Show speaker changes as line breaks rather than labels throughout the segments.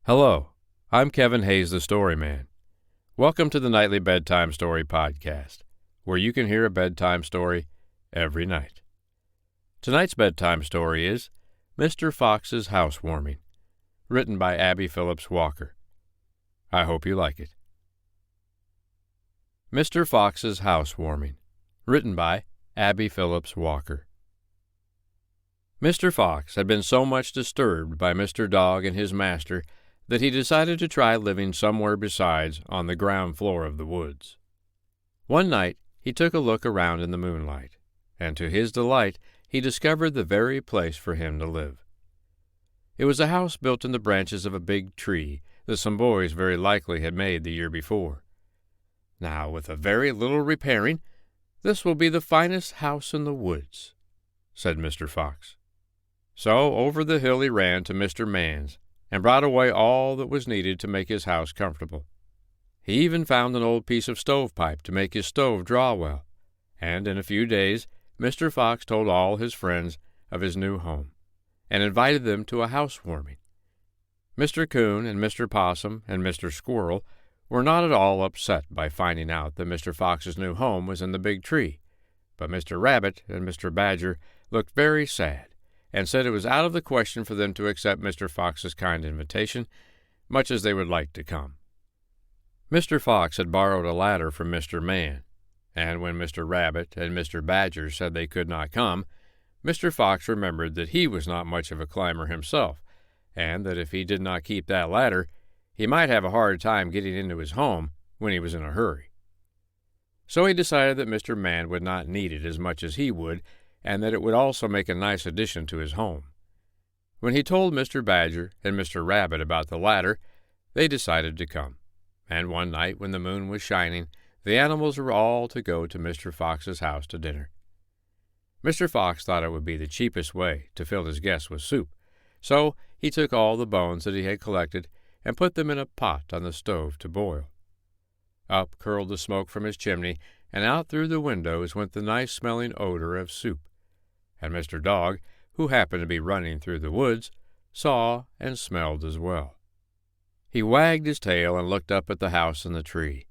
Hello, I'm Kevin Hayes, the Storyman. Welcome to the Nightly Bedtime Story Podcast, where you can hear a bedtime story every night. Tonight's bedtime story is Mr. Fox's Housewarming, written by Abby Phillips Walker. I hope you like it. Mr. Fox's Housewarming, written by Abby Phillips Walker. Mr. Fox had been so much disturbed by Mr. Dog and his master that he decided to try living somewhere besides on the ground floor of the woods. One night he took a look around in the moonlight, and to his delight he discovered the very place for him to live. It was a house built in the branches of a big tree that some boys very likely had made the year before. Now, with a very little repairing, this will be the finest house in the woods, said Mr. Fox. So over the hill he ran to Mr. Man's, and brought away all that was needed to make his house comfortable. He even found an old piece of stovepipe to make his stove draw well, and in a few days Mr. Fox told all his friends of his new home, and invited them to a housewarming. Mr. Coon and Mr. Possum and Mr. Squirrel were not at all upset by finding out that Mr. Fox's new home was in the big tree, but Mr. Rabbit and Mr. Badger looked very sad, and said it was out of the question for them to accept Mr. Fox's kind invitation, much as they would like to come. Mr. Fox had borrowed a ladder from Mr. Man, and when Mr. Rabbit and Mr. Badger said they could not come, Mr. Fox remembered that he was not much of a climber himself, and that if he did not keep that ladder, he might have a hard time getting into his home when he was in a hurry. So he decided that Mr. Man would not need it as much as he would, and that it would also make a nice addition to his home. When he told Mr. Badger and Mr. Rabbit about the ladder, they decided to come, and one night when the moon was shining, the animals were all to go to Mr. Fox's house to dinner. Mr. Fox thought it would be the cheapest way to fill his guests with soup, so he took all the bones that he had collected and put them in a pot on the stove to boil. Up curled the smoke from his chimney, and out through the windows went the nice-smelling odor of soup. And Mr. Dog, who happened to be running through the woods, saw and smelled as well. He wagged his tail and looked up at the house and the tree.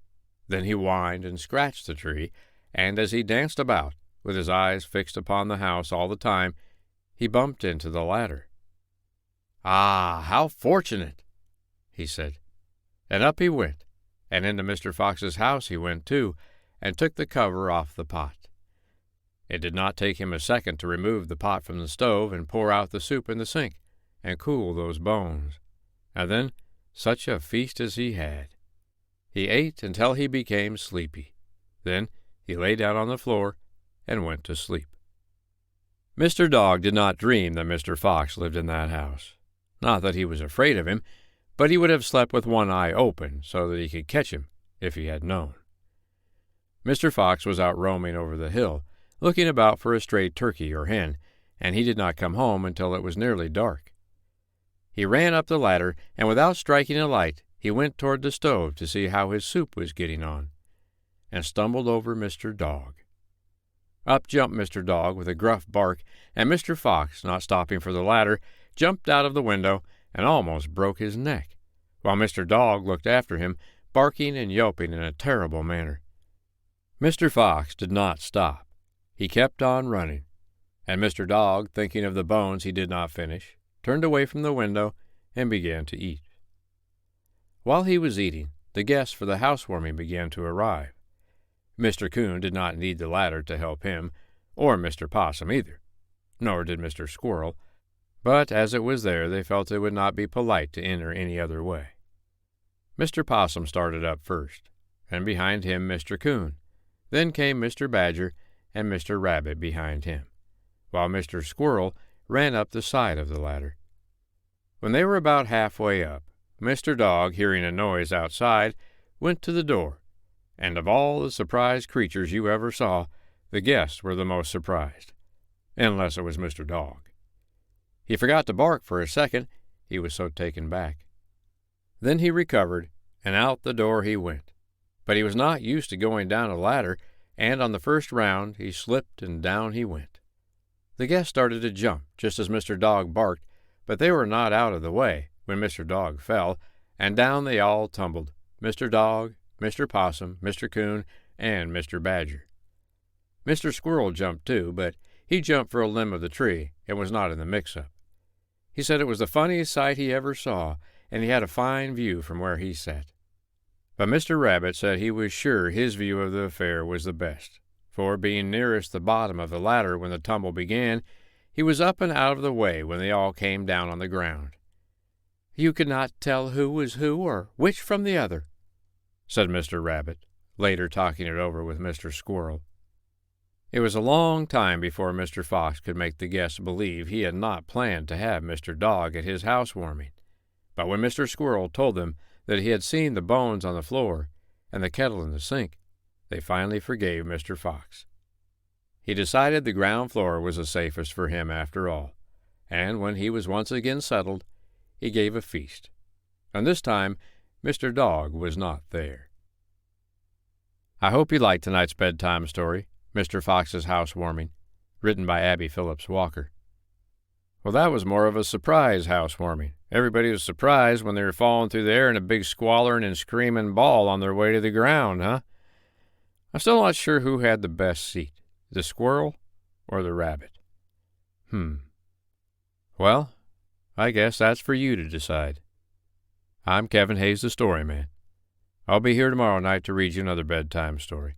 Then he whined and scratched the tree, and as he danced about, with his eyes fixed upon the house all the time, he bumped into the ladder. "Ah, how fortunate!" he said. And up he went, and into Mr. Fox's house he went too, and took the cover off the pot. It did not take him a second to remove the pot from the stove and pour out the soup in the sink, and cool those bones. And then, such a feast as he had! He ate until he became sleepy. Then he lay down on the floor and went to sleep. Mr. Dog did not dream that Mr. Fox lived in that house. Not that he was afraid of him, but he would have slept with one eye open so that he could catch him if he had known. Mr. Fox was out roaming over the hill, looking about for a stray turkey or hen, and he did not come home until it was nearly dark. He ran up the ladder, and without striking a light, he went toward the stove to see how his soup was getting on, and stumbled over Mr. Dog. Up jumped Mr. Dog with a gruff bark, and Mr. Fox, not stopping for the ladder, jumped out of the window and almost broke his neck, while Mr. Dog looked after him, barking and yelping in a terrible manner. Mr. Fox did not stop. He kept on running, and Mr. Dog, thinking of the bones he did not finish, turned away from the window and began to eat. While he was eating, the guests for the housewarming began to arrive. Mr. Coon did not need the ladder to help him, or Mr. Possum either, nor did Mr. Squirrel, but as it was there they felt it would not be polite to enter any other way. Mr. Possum started up first, and behind him Mr. Coon. Then came Mr. Badger and Mr. Rabbit behind him, while Mr. Squirrel ran up the side of the ladder. When they were about halfway up, Mr. Dog, hearing a noise outside, went to the door, and of all the surprised creatures you ever saw, the guests were the most surprised, unless it was Mr. Dog. He forgot to bark for a second, he was so taken back. Then he recovered, and out the door he went. But he was not used to going down a ladder, and on the first round he slipped and down he went. The guests started to jump just as Mr. Dog barked, but they were not out of the way, when Mr. Dog fell, and down they all tumbled, Mr. Dog, Mr. Possum, Mr. Coon, and Mr. Badger. Mr. Squirrel jumped too, but he jumped for a limb of the tree and was not in the mix-up. He said it was the funniest sight he ever saw, and he had a fine view from where he sat. But Mr. Rabbit said he was sure his view of the affair was the best, for, being nearest the bottom of the ladder when the tumble began, he was up and out of the way when they all came down on the ground. "You could not tell who was who or which from the other," said Mr. Rabbit, later talking it over with Mr. Squirrel. It was a long time before Mr. Fox could make the guests believe he had not planned to have Mr. Dog at his housewarming, but when Mr. Squirrel told them that he had seen the bones on the floor and the kettle in the sink, they finally forgave Mr. Fox. He decided the ground floor was the safest for him after all, and when he was once again settled, he gave a feast, and this time Mr. Dog was not there. I hope you liked tonight's bedtime story, Mr. Fox's Housewarming, written by Abby Phillips Walker. Well, that was more of a surprise housewarming. Everybody was surprised when they were falling through the air in a big squalling and screaming ball on their way to the ground, huh? I'm still not sure who had the best seat, the squirrel or the rabbit. Well, I guess that's for you to decide. I'm Kevin Hayes, the Storyman. I'll be here tomorrow night to read you another bedtime story.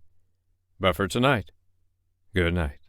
But for tonight, good night.